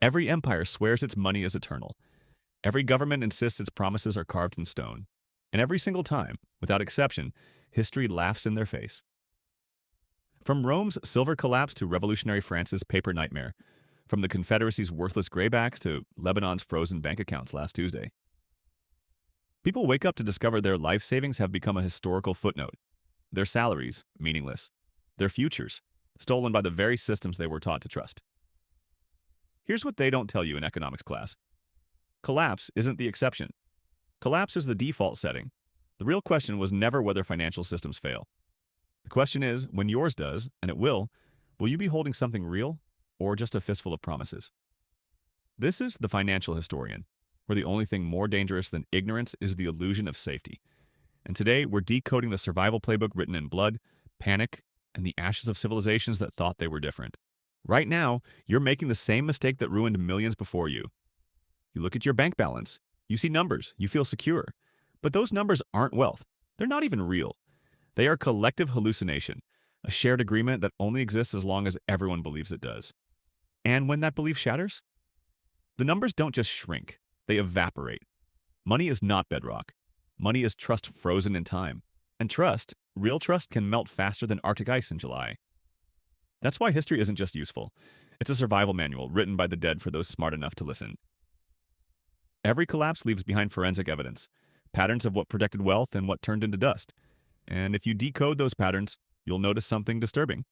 Every empire swears its money is eternal. Every government insists its promises are carved in stone. And every single time, without exception, history laughs in their face. From Rome's silver collapse to revolutionary France's paper nightmare, from the Confederacy's worthless graybacks to Lebanon's frozen bank accounts last Tuesday, people wake up to discover their life savings have become a historical footnote. Their salaries, meaningless. Their futures, stolen by the very systems they were taught to trust. Here's what they don't tell you in economics class. Collapse isn't the exception. Collapse is the default setting. The real question was never whether financial systems fail. The question is, when yours does, and it will you be holding something real or just a fistful of promises? This is The Financial Historian, where the only thing more dangerous than ignorance is the illusion of safety. And today, we're decoding the survival playbook written in blood, panic, and the ashes of civilizations that thought they were different. Right now, you're making the same mistake that ruined millions before you. You look at your bank balance, you see numbers, you feel secure. But those numbers aren't wealth. They're not even real. They are collective hallucination, a shared agreement that only exists as long as everyone believes it does. And when that belief shatters, the numbers don't just shrink, they evaporate. Money is not bedrock. Money is trust frozen in time. And trust, real trust, can melt faster than Arctic ice in July. That's why history isn't just useful. It's a survival manual written by the dead for those smart enough to listen. Every collapse leaves behind forensic evidence, patterns of what protected wealth and what turned into dust. And if you decode those patterns, you'll notice something disturbing.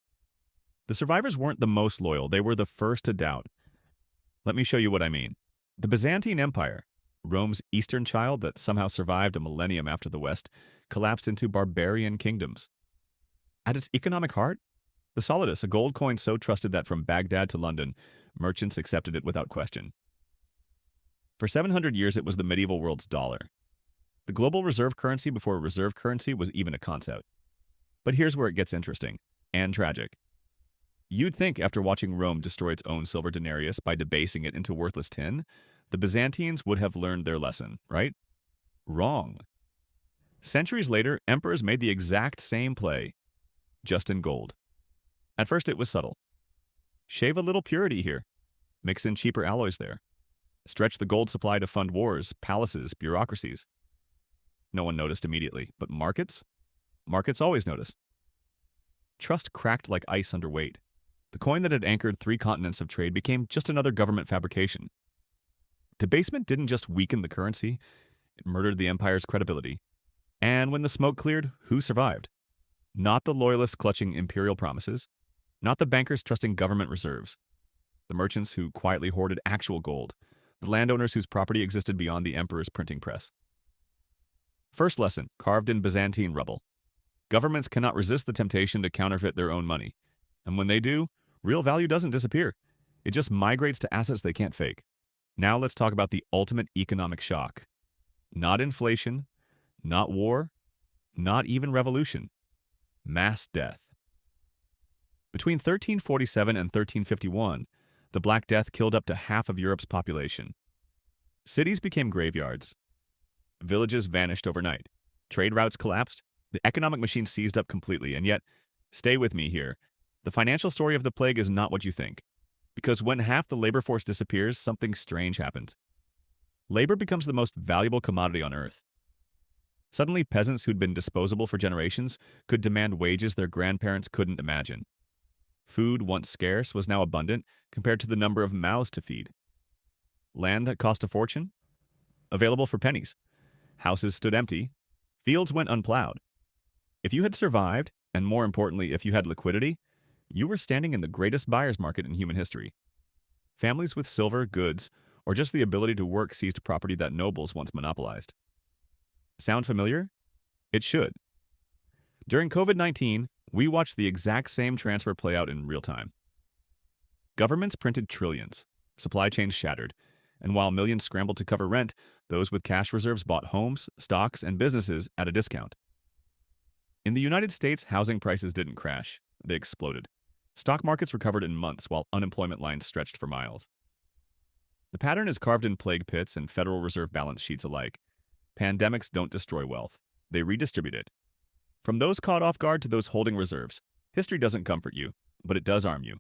The survivors weren't the most loyal, they were the first to doubt. Let me show you what I mean. The Byzantine Empire, Rome's eastern child that somehow survived a millennium after the West, collapsed into barbarian kingdoms. At its economic heart, the solidus, a gold coin so trusted that from Baghdad to London, merchants accepted it without question. For 700 years, it was the medieval world's dollar. The global reserve currency before reserve currency was even a concept. But here's where it gets interesting and tragic. You'd think after watching Rome destroy its own silver denarius by debasing it into worthless tin, the Byzantines would have learned their lesson, right? Wrong. Centuries later, emperors made the exact same play, just in gold. At first it was subtle. Shave a little purity here. Mix in cheaper alloys there. Stretch the gold supply to fund wars, palaces, bureaucracies. No one noticed immediately, but markets? Markets always notice. Trust cracked like ice under weight. The coin that had anchored 3 continents of trade became just another government fabrication. Debasement didn't just weaken the currency, it murdered the empire's credibility. And when the smoke cleared, who survived? Not the loyalists clutching imperial promises, not the bankers trusting government reserves, the merchants who quietly hoarded actual gold, the landowners whose property existed beyond the emperor's printing press. First lesson, carved in Byzantine rubble. Governments cannot resist the temptation to counterfeit their own money. And when they do, real value doesn't disappear. It just migrates to assets they can't fake. Now let's talk about the ultimate economic shock. Not inflation, not war, not even revolution. Mass death. Between 1347 and 1351, the Black Death killed up to half of Europe's population. Cities became graveyards. Villages vanished overnight. Trade routes collapsed. The economic machine seized up completely, and yet, stay with me here, the financial story of the plague is not what you think. Because when half the labor force disappears, something strange happens. Labor becomes the most valuable commodity on Earth. Suddenly, peasants who'd been disposable for generations could demand wages their grandparents couldn't imagine. Food, once scarce, was now abundant compared to the number of mouths to feed. Land that cost a fortune? Available for pennies. Houses stood empty. Fields went unplowed. If you had survived, and more importantly, if you had liquidity, you were standing in the greatest buyer's market in human history. Families with silver, goods, or just the ability to work seized property that nobles once monopolized. Sound familiar? It should. During COVID-19, we watched the exact same transfer play out in real time. Governments printed trillions, supply chains shattered, and while millions scrambled to cover rent, those with cash reserves bought homes, stocks, and businesses at a discount. In the United States, housing prices didn't crash. They exploded. Stock markets recovered in months while unemployment lines stretched for miles. The pattern is carved in plague pits and Federal Reserve balance sheets alike. Pandemics don't destroy wealth. They redistribute it. From those caught off guard to those holding reserves, history doesn't comfort you, but it does arm you.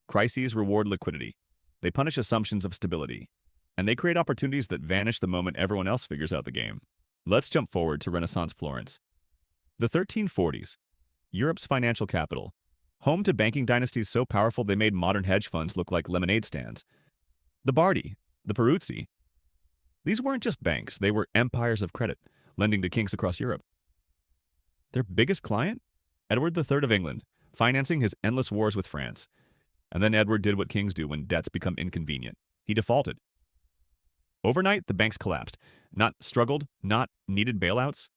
Crises reward liquidity. They punish assumptions of stability, and they create opportunities that vanish the moment everyone else figures out the game. Let's jump forward to Renaissance Florence. The 1340s, Europe's financial capital, home to banking dynasties so powerful they made modern hedge funds look like lemonade stands. The Bardi, the Peruzzi, these weren't just banks, they were empires of credit, lending to kings across Europe. Their biggest client? Edward III of England, financing his endless wars with France. And then Edward did what kings do when debts become inconvenient. He defaulted. Overnight, the banks collapsed. Not struggled, not needed bailouts.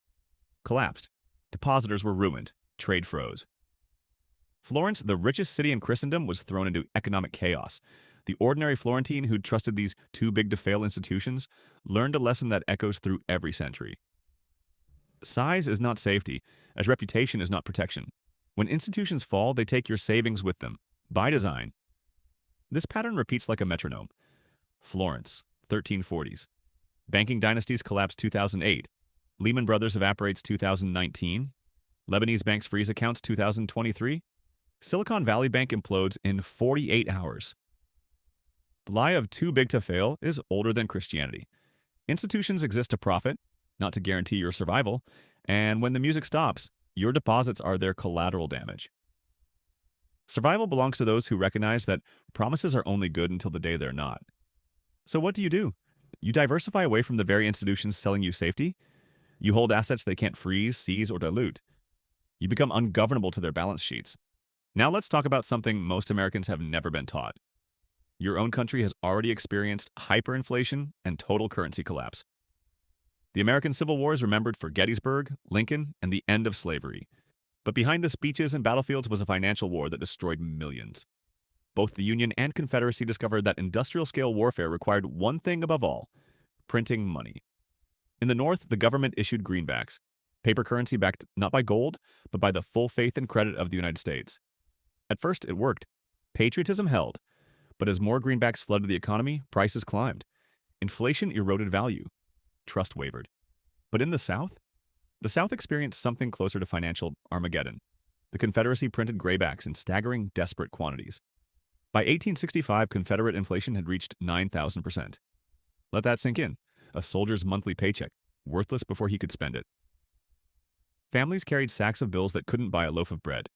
Collapsed. Depositors were ruined. Trade froze. Florence, the richest city in Christendom, was thrown into economic chaos. The ordinary Florentine who'd trusted these too-big-to-fail institutions learned a lesson that echoes through every century. Size is not safety, as reputation is not protection. When institutions fall, they take your savings with them, by design. This pattern repeats like a metronome. Florence, 1340s. Banking dynasties collapse 2008. Lehman Brothers evaporates 2019. Lebanese banks freeze accounts 2023. Silicon Valley Bank implodes in 48 hours. The lie of too big to fail is older than Christianity. Institutions exist to profit, not to guarantee your survival, and when the music stops, your deposits are their collateral damage. Survival belongs to those who recognize that promises are only good until the day they're not. So what do? You diversify away from the very institutions selling you safety. You hold assets they can't freeze, seize, or dilute. You become ungovernable to their balance sheets. Now let's talk about something most Americans have never been taught. Your own country has already experienced hyperinflation and total currency collapse. The American Civil War is remembered for Gettysburg, Lincoln, and the end of slavery. But behind the speeches and battlefields was a financial war that destroyed millions. Both the Union and Confederacy discovered that industrial-scale warfare required one thing above all: printing money. In the North, the government issued greenbacks, paper currency backed not by gold, but by the full faith and credit of the United States. At first, it worked. Patriotism held. But as more greenbacks flooded the economy, prices climbed. Inflation eroded value. Trust wavered. But in the South experienced something closer to financial Armageddon. The Confederacy printed graybacks in staggering, desperate quantities. By 1865, Confederate inflation had reached 9,000%. Let that sink in. A soldier's monthly paycheck, worthless before he could spend it. Families carried sacks of bills that couldn't buy a loaf of bread.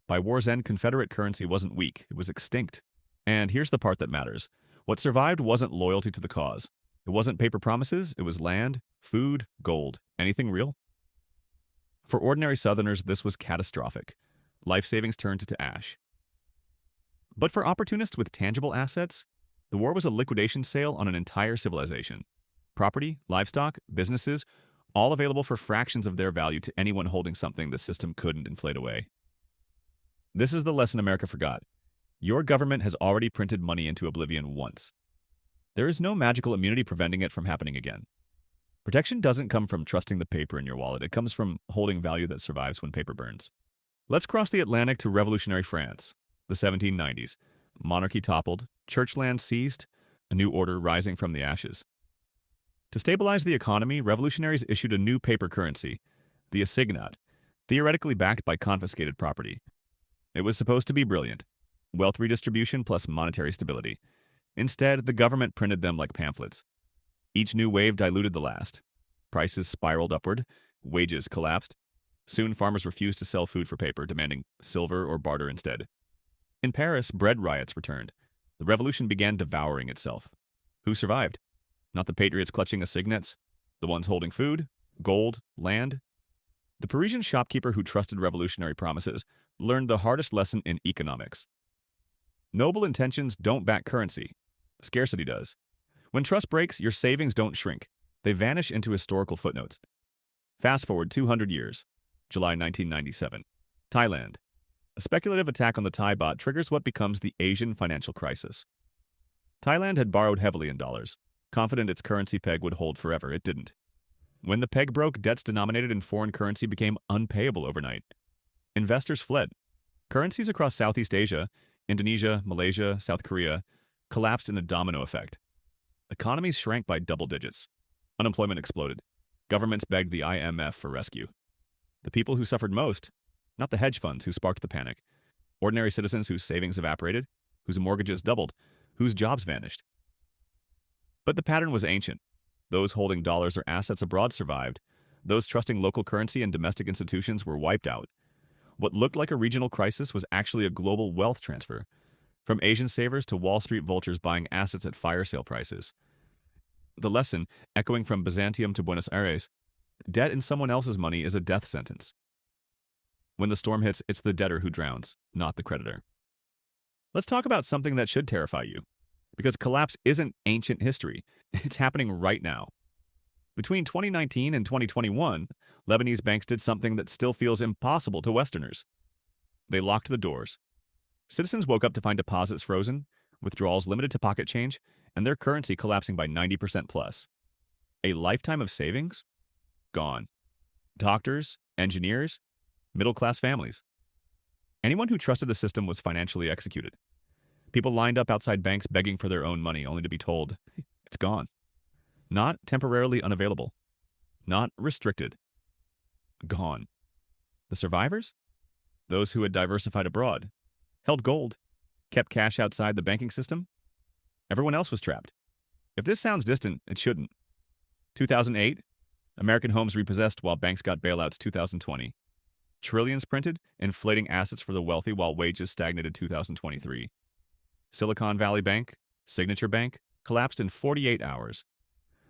By war's end, Confederate currency wasn't weak, it was extinct. And here's the part that matters. What survived wasn't loyalty to the cause. It wasn't paper promises, it was land, food, gold. Anything real? For ordinary Southerners, this was catastrophic. Life savings turned to ash. But for opportunists with tangible assets, the war was a liquidation sale on an entire civilization. Property, livestock, businesses, all available for fractions of their value to anyone holding something the system couldn't inflate away. This is the lesson America forgot. Your government has already printed money into oblivion once. There is no magical immunity preventing it from happening again. Protection doesn't come from trusting the paper in your wallet. It comes from holding value that survives when paper burns. Let's cross the Atlantic to revolutionary France, the 1790s. Monarchy toppled, church land seized, a new order rising from the ashes. To stabilize the economy, revolutionaries issued a new paper currency, the assignat, theoretically backed by confiscated property. It was supposed to be brilliant. Wealth redistribution plus monetary stability. Instead, the government printed them like pamphlets. Each new wave diluted the last. Prices spiraled upward. Wages collapsed. Soon, farmers refused to sell food for paper, demanding silver or barter instead. In Paris, bread riots returned. The revolution began devouring itself. Who survived? Not the patriots clutching assignats, the ones holding food, gold, land. The Parisian shopkeeper who trusted revolutionary promises learned the hardest lesson in economics. Noble intentions don't back currency. Scarcity does. When trust breaks, your savings don't shrink. They vanish into historical footnotes. Fast forward 200 years. July 1997. Thailand. A speculative attack on the Thai baht triggers what becomes the Asian financial crisis. Thailand had borrowed heavily in dollars. Confident its currency peg would hold forever, it didn't. When the peg broke, debts denominated in foreign currency became unpayable overnight. Investors fled. Currencies across Southeast Asia, Indonesia, Malaysia, South Korea, collapsed in a domino effect. Economies shrank by double digits. Unemployment exploded. Governments begged the IMF for rescue. The people who suffered most, not the hedge funds who sparked the panic, ordinary citizens whose savings evaporated, whose mortgages doubled, whose jobs vanished. But the pattern was ancient. Those holding dollars or assets abroad survived. Those trusting local currency and domestic institutions were wiped out. What looked like a regional crisis was actually a global wealth transfer, from Asian savers to Wall Street vultures buying assets at fire sale prices. The lesson, echoing from Byzantium to Buenos Aires, debt in someone else's money is a death sentence. When the storm hits, it's the debtor who drowns, not the creditor. Let's talk about something that should terrify you, because collapse isn't ancient history. It's happening right now. Between 2019 and 2021, Lebanese banks did something that still feels impossible to Westerners. They locked the doors. Citizens woke up to find deposits frozen, withdrawals limited to pocket change, and their currency collapsing by 90% plus. A lifetime of savings? Gone. Doctors, engineers, middle-class families. Anyone who trusted the system was financially executed. People lined up outside banks begging for their own money, only to be told, it's gone. Not temporarily unavailable. Not restricted. Gone. The survivors? Those who had diversified abroad, held gold, kept cash outside the banking system. Everyone else was trapped. If this sounds distant, it shouldn't. 2008, American homes repossessed while banks got bailouts. 2020. Trillions printed, inflating assets for the wealthy while wages stagnated. 2023. Silicon Valley Bank, Signature Bank, collapsed in 48 hours.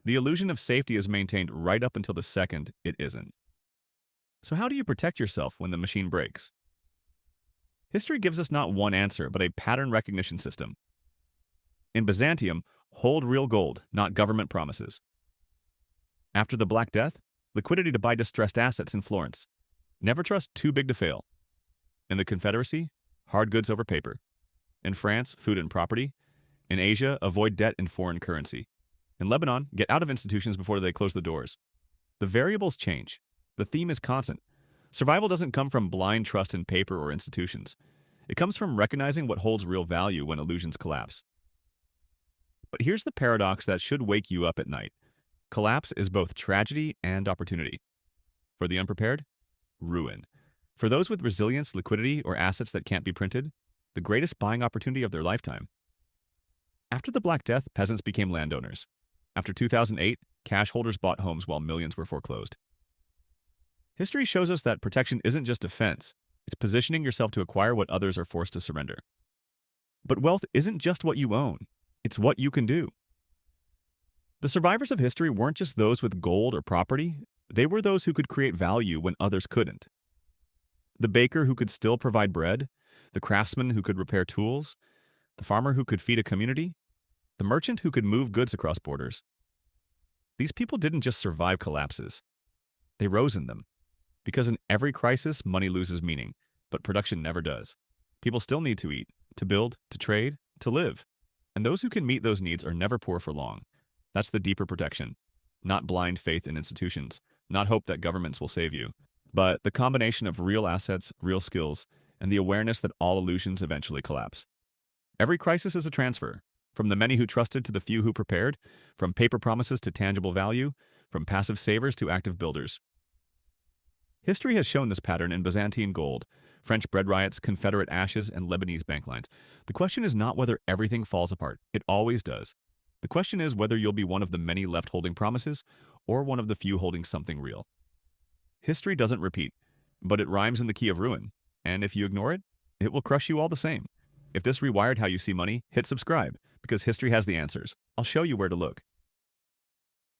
The illusion of safety is maintained right up until the second it isn't. So how do you protect yourself when the machine breaks? History gives us not one answer, but a pattern recognition system. In Byzantium, hold real gold, not government promises. After the Black Death, liquidity to buy distressed assets in Florence. Never trust too big to fail. In the Confederacy, hard goods over paper. In France, food and property. In Asia, avoid debt in foreign currency. In Lebanon, get out of institutions before they close the doors. The variables change. The theme is constant. Survival doesn't come from blind trust in paper or institutions. It comes from recognizing what holds real value when illusions collapse. But here's the paradox that should wake you up at night. Collapse is both tragedy and opportunity. For the unprepared, ruin. For those with resilience, liquidity, or assets that can't be printed, the greatest buying opportunity of their lifetime. After the Black Death, peasants became landowners. After 2008, cash holders bought homes while millions were foreclosed. History shows us that protection isn't just defense, it's positioning yourself to acquire what others are forced to surrender. But wealth isn't just what you own, it's what you can do. The survivors of history weren't just those with gold or property, they were those who could create value when others couldn't. The baker who could still provide bread, the craftsman who could repair tools, the farmer who could feed a community, the merchant who could move goods across borders. These people didn't just survive collapses, they rose in them. Because in every crisis, money loses meaning, but production never does. People still need to eat, to build, to trade, to live. And those who can meet those needs are never poor for long. That's the deeper protection. Not blind faith in institutions, not hope that governments will save you, but the combination of real assets, real skills, and the awareness that all illusions eventually collapse. Every crisis is a transfer, from the many who trusted to the few who prepared, from paper promises to tangible value, from passive savers to active builders. History has shown this pattern in Byzantine gold, French bread riots, Confederate ashes, and Lebanese bank lines. The question is not whether everything falls apart. It always does. The question is whether you'll be one of the many left holding promises or one of the few holding something real. History doesn't repeat, but it rhymes in the key of ruin. And if you ignore it, it will crush you all the same. If this rewired how you see money, hit subscribe, because history has the answers. I'll show you where to look.